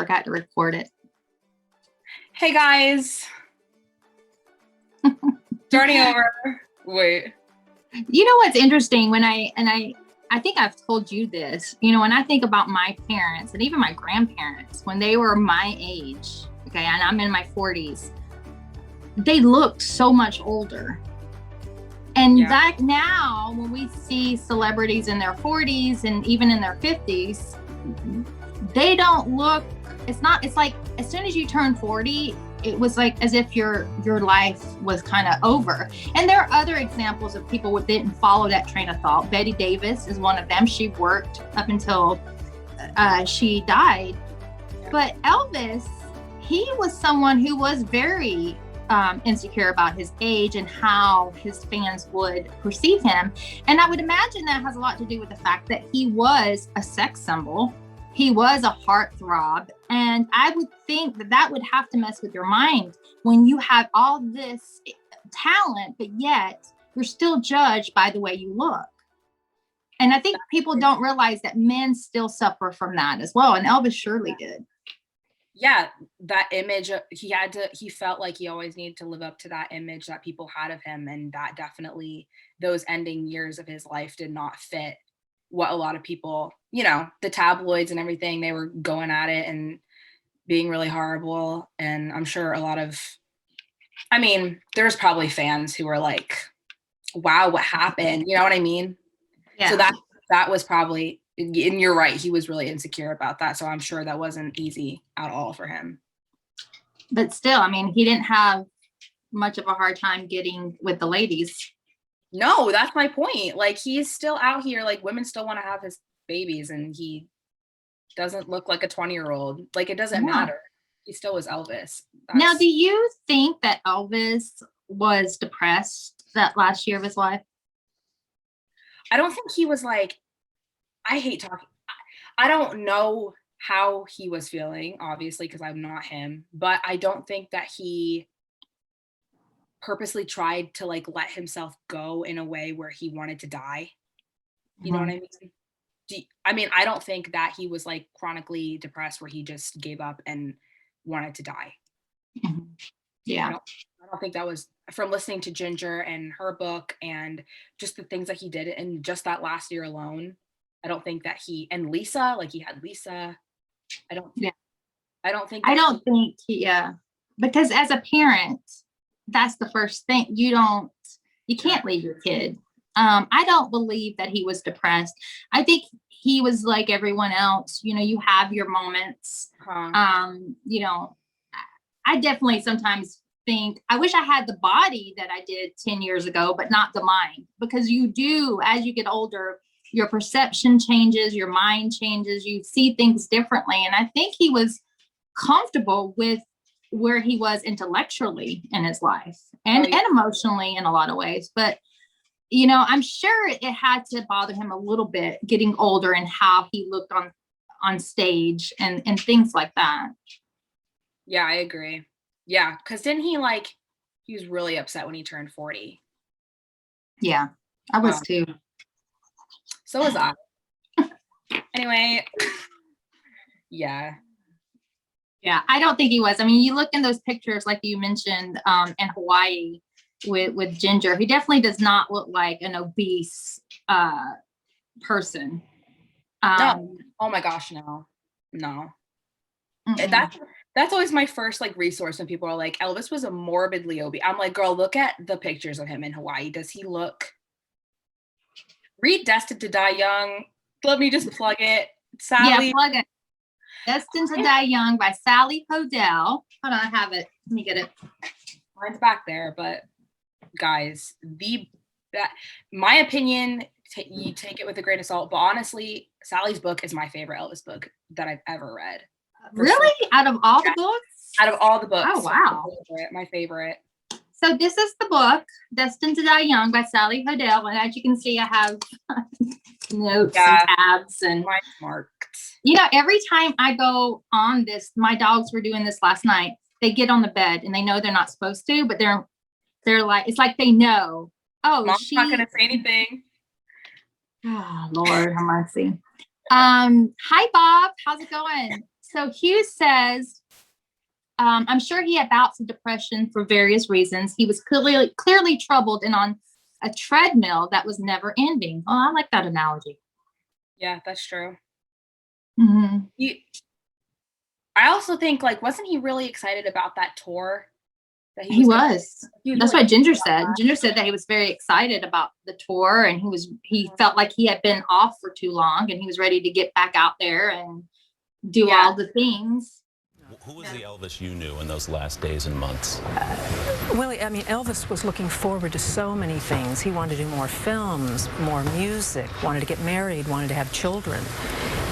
forgot to record it. Hey guys. Starting over. Wait. You know what's interesting when I think I've told you this, when I think about my parents and even my grandparents, when they were my age, okay, and I'm in my 40s, they look so much older. And that now, when we see celebrities in their 40s and even in their 50s, they don't look, it's like as soon as you turn 40, it was like as if your life was kind of over. And there are other examples of people who didn't follow that train of thought. Betty Davis is one of them. She worked up until she died. But Elvis, he was someone who was very insecure about his age and how his fans would perceive him. And I would imagine that has a lot to do with the fact that he was a sex symbol. He was a heartthrob. And I would think that would have to mess with your mind when you have all this talent, but yet you're still judged by the way you look. And I think people don't realize that men still suffer from that as well. And Elvis surely did. Yeah, that image, he felt like he always needed to live up to that image that people had of him. And that definitely, those ending years of his life did not fit what a lot of people, the tabloids and everything, they were going at it and being really horrible. And I'm sure there's probably fans who were like, wow, what happened? You know what I mean? Yeah. So that was probably, and you're right, he was really insecure about that. So I'm sure that wasn't easy at all for him. But still, he didn't have much of a hard time getting with the ladies. No, that's my point. Like, he's still out here, like, women still want to have his babies, and he doesn't look like a 20-year-old. Like, it doesn't matter. He still was Elvis. Now, do you think that Elvis was depressed that last year of his life? I don't think he was like, I hate talking. I don't know how he was feeling, obviously, because I'm not him, but I don't think that he purposely tried to like let himself go in a way where he wanted to die. You know what I mean? I don't think that he was like chronically depressed where he just gave up and wanted to die. Yeah. I don't think that was, from listening to Ginger and her book and just the things that he did in just that last year alone. I don't think that he had Lisa. I don't think, because as a parent, that's the first thing. You can't leave your kid. I don't believe that he was depressed. I think he was like everyone else. You have your moments. I definitely sometimes think, I wish I had the body that I did 10 years ago, but not the mind, because you do, as you get older, your perception changes, your mind changes, you see things differently. And I think he was comfortable with where he was intellectually in his life and emotionally in a lot of ways. But, I'm sure it had to bother him a little bit getting older and how he looked on stage and things like that. Yeah, I agree. Yeah, because didn't he was really upset when he turned 40. Yeah, I was too. So was I. Anyway, yeah. Yeah, I don't think he was. You look in those pictures, like you mentioned, in Hawaii with Ginger, he definitely does not look like an obese person. No. Oh my gosh, no. That's always my first resource when people are like, Elvis was a morbidly obese. I'm like, girl, look at the pictures of him in Hawaii. Does he look? Read Destined to Die Young. Let me just plug it. Sally. Yeah, plug it. Destined to Die Young by Sally Hoedel. Hold on, I have it. Let me get it. Mine's back there, but guys, my opinion, you take it with a grain of salt, but honestly, Sally's book is my favorite Elvis book that I've ever read. Really? Out of all the books? Out of all the books. Oh, wow. My favorite. So this is the book, Destined to Die Young by Sally Hoedel. And as you can see, I have notes and tabs. And mine's marked. Every time I go on this, my dogs were doing this last night. They get on the bed and they know they're not supposed to, but they're like, it's like they know. Oh, Mom's not going to say anything. Oh, Lord have mercy. Hi, Bob. How's it going? So Hugh says, I'm sure he had bouts of depression for various reasons. He was clearly troubled and on a treadmill that was never ending. Oh, I like that analogy. Yeah, that's true. Mm-hmm. I also think, like, wasn't he really excited about that tour? That he was. That's really what Ginger said. Ginger said that he was very excited about the tour, and he felt like he had been off for too long, and he was ready to get back out there and do all the things. Who was the Elvis you knew in those last days and months? Willie, I mean, Elvis was looking forward to so many things. He wanted to do more films, more music, wanted to get married, wanted to have children.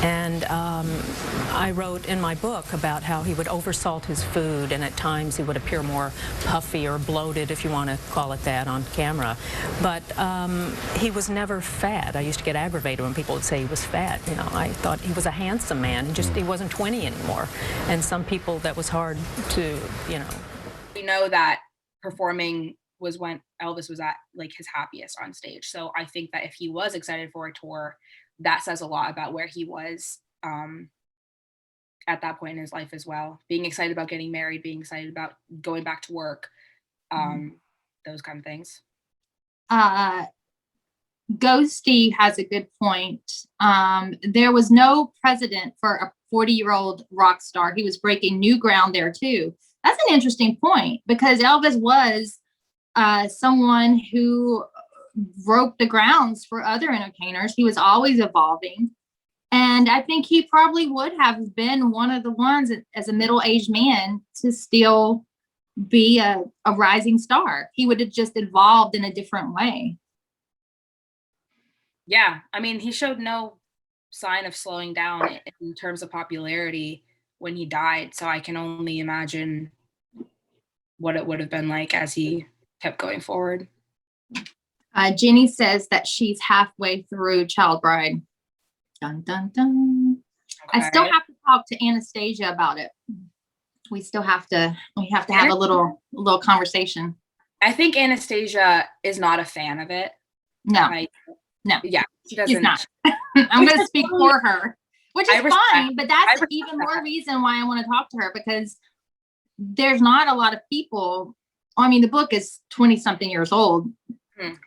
And I wrote in my book about how he would oversalt his food, and at times he would appear more puffy or bloated, if you want to call it that, on camera. But he was never fat. I used to get aggravated when people would say he was fat. You know, I thought he was a handsome man. He wasn't 20 anymore. And some people, that was hard to, you know. We know that performing was when Elvis was at, like, his happiest on stage. So I think that if he was excited for a tour, that says a lot about where he was at that point in his life as well. Being excited about getting married, being excited about going back to work, those kind of things. Ghosty has a good point. There was no precedent for a 40-year-old rock star. He was breaking new ground there too. That's an interesting point, because Elvis was someone who broke the grounds for other entertainers. He was always evolving. And I think he probably would have been one of the ones as a middle-aged man to still be a rising star. He would have just evolved in a different way. Yeah, I mean, he showed no sign of slowing down in terms of popularity when he died. So I can only imagine what it would have been like as he kept going forward. Jenny says that she's halfway through Child Bride. Dun, dun, dun. Okay. I still have to talk to Anastasia about it. We have to have a little conversation. I think Anastasia is not a fan of it. No. No. Yeah, she doesn't. She's not. I'm going to speak for her, which is fine, but that's even more reason why I want to talk to her, because there's not a lot of people. I mean, the book is 20-something years old.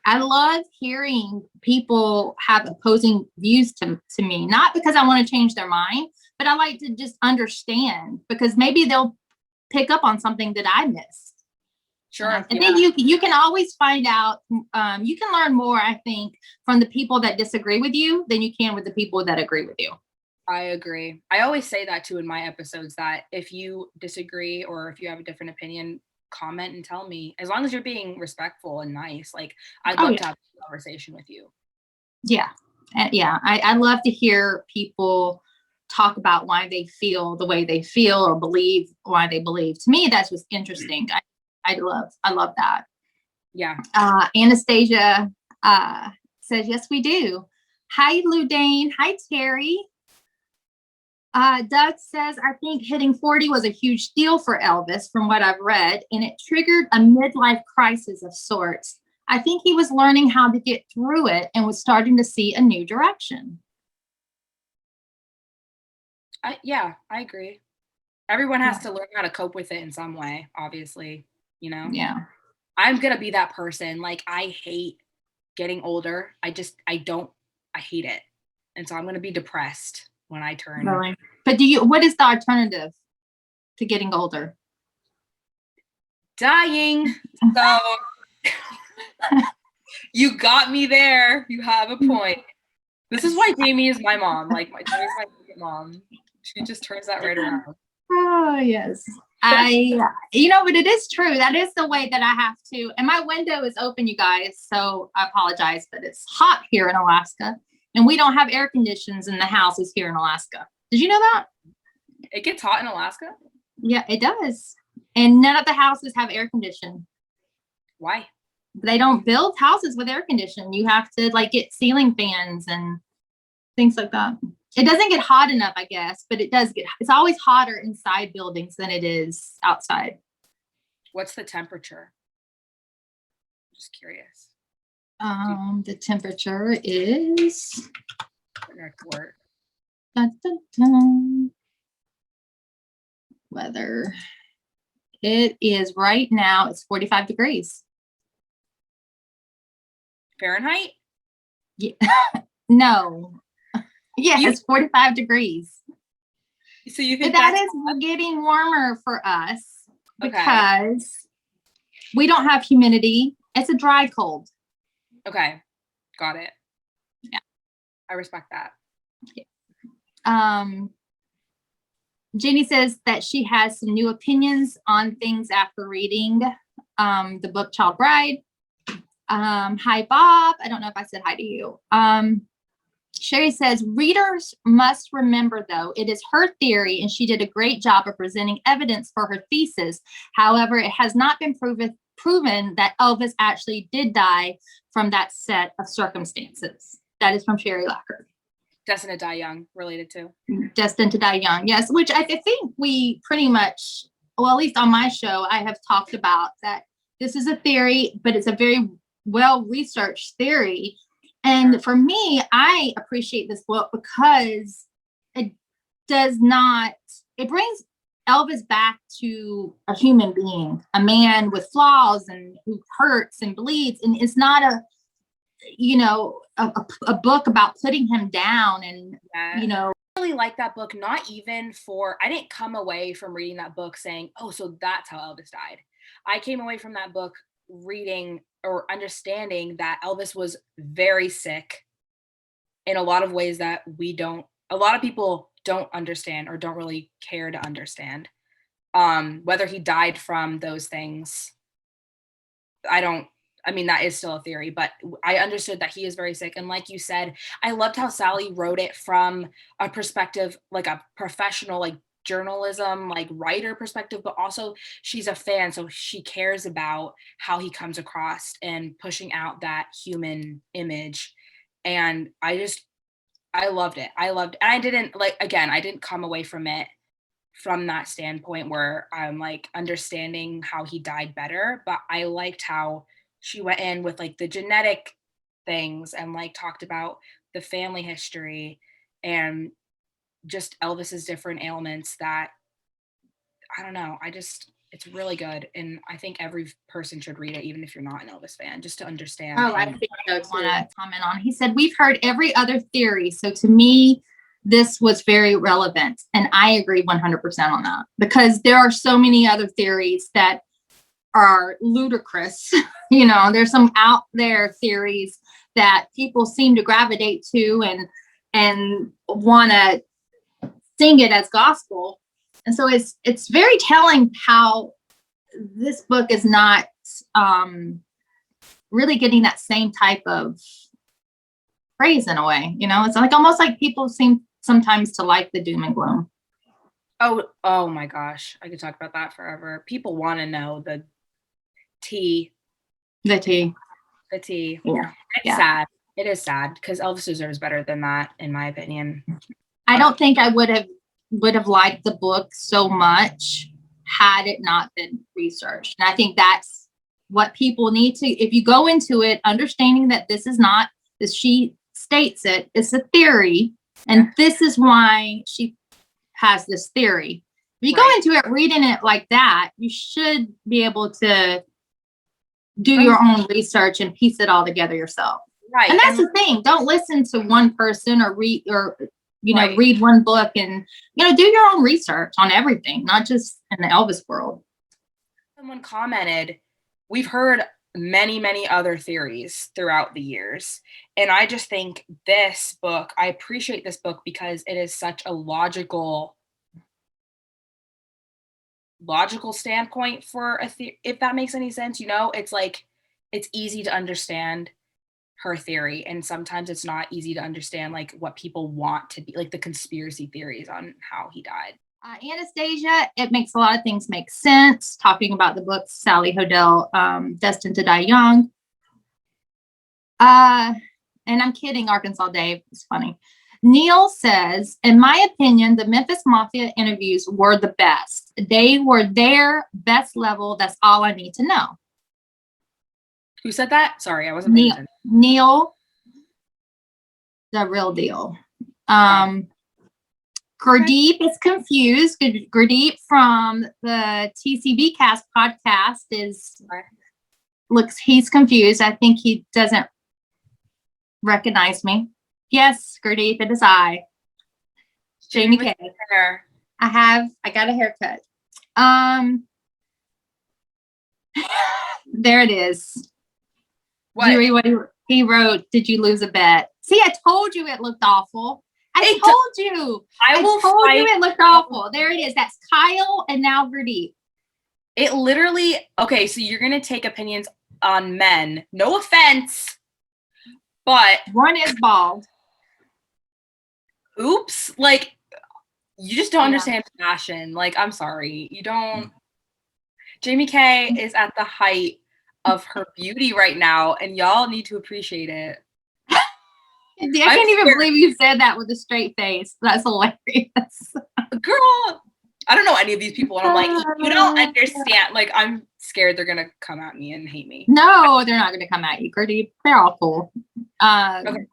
I love hearing people have opposing views to me, not because I want to change their mind, but I like to just understand, because maybe they'll pick up on something that I missed. Sure. I think you can always find out, you can learn more, I think, from the people that disagree with you than you can with the people that agree with you. I agree. I always say that too in my episodes, that if you disagree or if you have a different opinion, comment and tell me, as long as you're being respectful and nice. Like, I'd love to have a conversation with you. Yeah. Yeah. I love to hear people talk about why they feel the way they feel or believe why they believe. To me, that's what's interesting. I love that. Yeah. Anastasia says, yes, we do. Hi, Ludane. Hi, Terry. Doug says, I think hitting 40 was a huge deal for Elvis from what I've read, and it triggered a midlife crisis of sorts. I think he was learning how to get through it and was starting to see a new direction. Yeah, I agree. Everyone has to learn how to cope with it in some way, obviously, you know? Yeah. I'm going to be that person. Like, I hate getting older. I hate it. And so I'm going to be depressed when I turn. Really? But what is the alternative to getting older? Dying. So you got me there. You have a point. This is why Jamie is my mom. Like, Jamie's my mom. She just turns that right around. Oh, yes. But it is true. That is the way that I have to. And my window is open, you guys. So I apologize, but it's hot here in Alaska. And we don't have air conditions in the houses here in Alaska. Did you know that? It gets hot in Alaska? Yeah, it does. And none of the houses have air conditioning. Why? They don't build houses with air conditioning. You have to get ceiling fans and things like that. It doesn't get hot enough, I guess, but it's always hotter inside buildings than it is outside. What's the temperature? Just curious. The temperature is. Dun, dun, dun. weather. It is right now, it's 45 degrees. Fahrenheit? Yeah. No. Yeah, it's 45 degrees. So you think that is getting warmer for us because we don't have humidity. It's a dry cold. Okay. Got it. Yeah. I respect that. Yeah. Jenny says that she has some new opinions on things after reading the book Child Bride. Hi, Bob. I don't know if I said hi to you. Sherry says, readers must remember, though, it is her theory and she did a great job of presenting evidence for her thesis. However, it has not been proven that Elvis actually did die from that set of circumstances. That is from Sherry Lacker. Destined to Die Young, related to. Destined to Die Young, yes, which I think we pretty much, well, at least on my show, I have talked about that this is a theory, but it's a very well-researched theory. And for me, I appreciate this book because it brings Elvis back to a human being, a man with flaws and who hurts and bleeds. And it's not a book about putting him down and, I really like that book. Not even I didn't come away from reading that book saying, oh, so that's how Elvis died. I came away from that book reading or understanding that Elvis was very sick in a lot of ways that a lot of people don't understand or don't really care to understand. Whether he died from those things, that is still a theory, but I understood that he is very sick. And like you said, I loved how Sally wrote it from a perspective, like a professional, like journalism, like writer perspective, but also she's a fan. So she cares about how he comes across and pushing out that human image. And I loved it. And I didn't come away from it from that standpoint where I'm like understanding how he died better, but I liked how she went in with like the genetic things and like talked about the family history and just Elvis's different ailments that I don't know. It's really good. And I think every person should read it, even if you're not an Elvis fan, just to understand. Oh, I think I want to comment on. He said, we've heard every other theory. So to me, this was very relevant. And I agree 100% on that because there are so many other theories that are ludicrous. There's some out there theories that people seem to gravitate to and want to sing it as gospel. And so it's very telling how this book is not really getting that same type of praise in a way. It's like almost like people seem sometimes to like the doom and gloom. Oh my gosh. I could talk about that forever. People want to know the tea. The tea. Yeah. It's sad. It is sad because Elvis deserves better than that, in my opinion. I don't think I would have liked the book so much had it not been researched. And I think that's what people need to, if you go into it, understanding that this is not, as she states it's a theory. And this is why she has this theory. If you go into it reading it like that, you should be able to do your own research and piece it all together yourself. Right. And that's the thing. Don't listen to one person or read one book and, do your own research on everything, not just in the Elvis world. Someone commented, we've heard many, many other theories throughout the years. And I just think I appreciate this book because it is such a logical standpoint for if that makes any sense. It's like, it's easy to understand her theory. And sometimes it's not easy to understand like what people want to be like the conspiracy theories on how he died. Anastasia, it makes a lot of things make sense. Talking about the book, Sally Hoedel, Destined to Die Young. And I'm kidding, Arkansas Dave. It's funny. Neil says, in my opinion, the Memphis Mafia interviews were the best. They were their best level. That's all I need to know. Who said that? Sorry, I wasn't paying attention. Neil, the real deal. Gurdeep is confused. Gurdeep from the TCB Cast podcast he's confused. I think he doesn't recognize me. Yes, Gurdeep, it is I. Jaime Kay. I got a haircut. There it is. What? Did you read what he wrote? Did you lose a bet? See, I told you it looked awful. I told you it looked awful. There it is. That's Kyle and now Gurdeep. It literally, okay, so you're going to take opinions on men. No offense, but. One is bald. Oops. Like, you just don't understand fashion. Like, I'm sorry. You don't. Jaime Kay is at the height of her beauty right now, and y'all need to appreciate it. I can't even believe you said that with a straight face. That's hilarious. Girl, I don't know any of these people, and I'm like, you don't understand. Like, I'm scared they're going to come at me and hate me. No, they're not going to come at you, Gurdeep. They're all cool. Okay.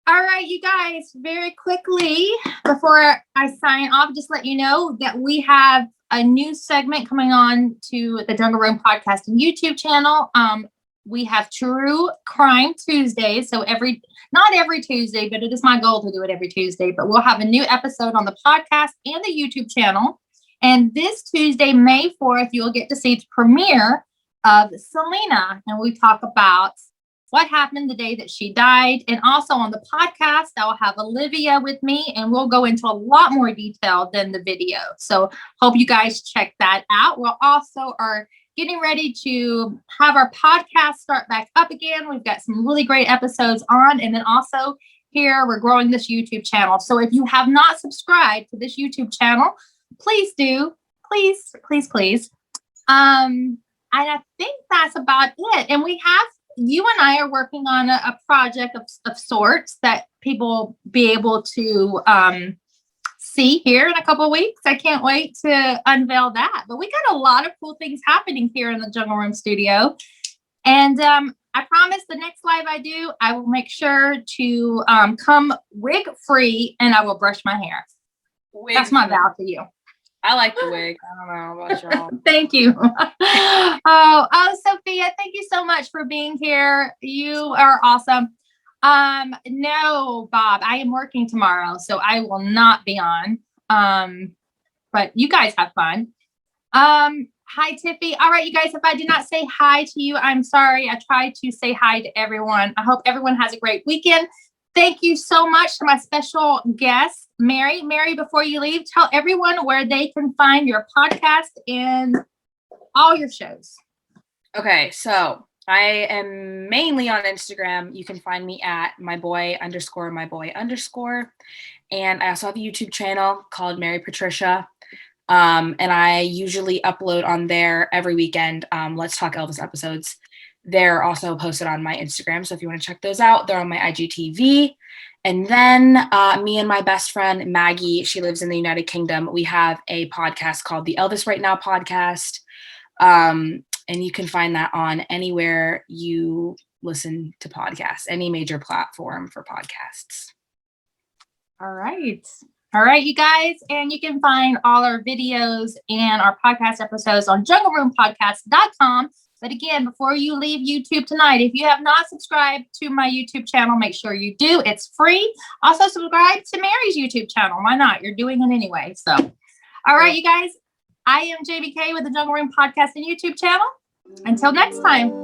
All right, you guys, very quickly, before I sign off, just let you know that we have a new segment coming on to the Jungle Room Podcast and YouTube channel. We have True Crime Tuesdays. So not every Tuesday, but it is my goal to do it every Tuesday. But we'll have a new episode on the podcast and the YouTube channel. And this Tuesday, May 4th, you'll get to see the premiere of Selena. And we talk about what happened the day that she died. And also on the podcast, I'll have Olivia with me, and we'll go into a lot more detail than the video. So hope you guys check that out. We'll also are getting ready to have our podcast start back up again. We've got some really great episodes on. And then also here, we're growing this YouTube channel. So if you have not subscribed to this YouTube channel, please do. Please, please, please. And I think that's about it. And you and I are working on a project of sorts that people will be able to see here in a couple of weeks. I can't wait to unveil that. But we got a lot of cool things happening here in the Jungle Room studio. And I promise the next live I do, I will make sure to come wig free, and I will brush my hair. That's my vow to you. I like the wig. I don't know about y'all. Thank you. Oh, Sophia, thank you so much for being here. You are awesome. No, Bob, I am working tomorrow, so I will not be on. But you guys have fun. Hi, Tiffy. All right, you guys, if I did not say hi to you, I'm sorry. I tried to say hi to everyone. I hope everyone has a great weekend. Thank you so much to my special guest, Mary. Mary, before you leave, tell everyone where they can find your podcast and all your shows. Okay, so I am mainly on Instagram. You can find me at myboy_. And I also have a YouTube channel called Mary Patricia. And I usually upload on there every weekend. Let's Talk Elvis episodes. They're also posted on my Instagram. So if you want to check those out, they're on my IGTV. And then me and my best friend, Maggie, she lives in the United Kingdom. We have a podcast called the Elvis Right Now Podcast. And you can find that on anywhere you listen to podcasts, any major platform for podcasts. All right. All right, you guys. And you can find all our videos and our podcast episodes on jungleroompodcast.com. But again, before you leave YouTube tonight, if you have not subscribed to my YouTube channel, make sure you do. It's free. Also subscribe to Mary's YouTube channel. Why not? You're doing it anyway. So, all right, you guys. I am Jaime Kay with the Jungle Room Podcast and YouTube channel. Until next time.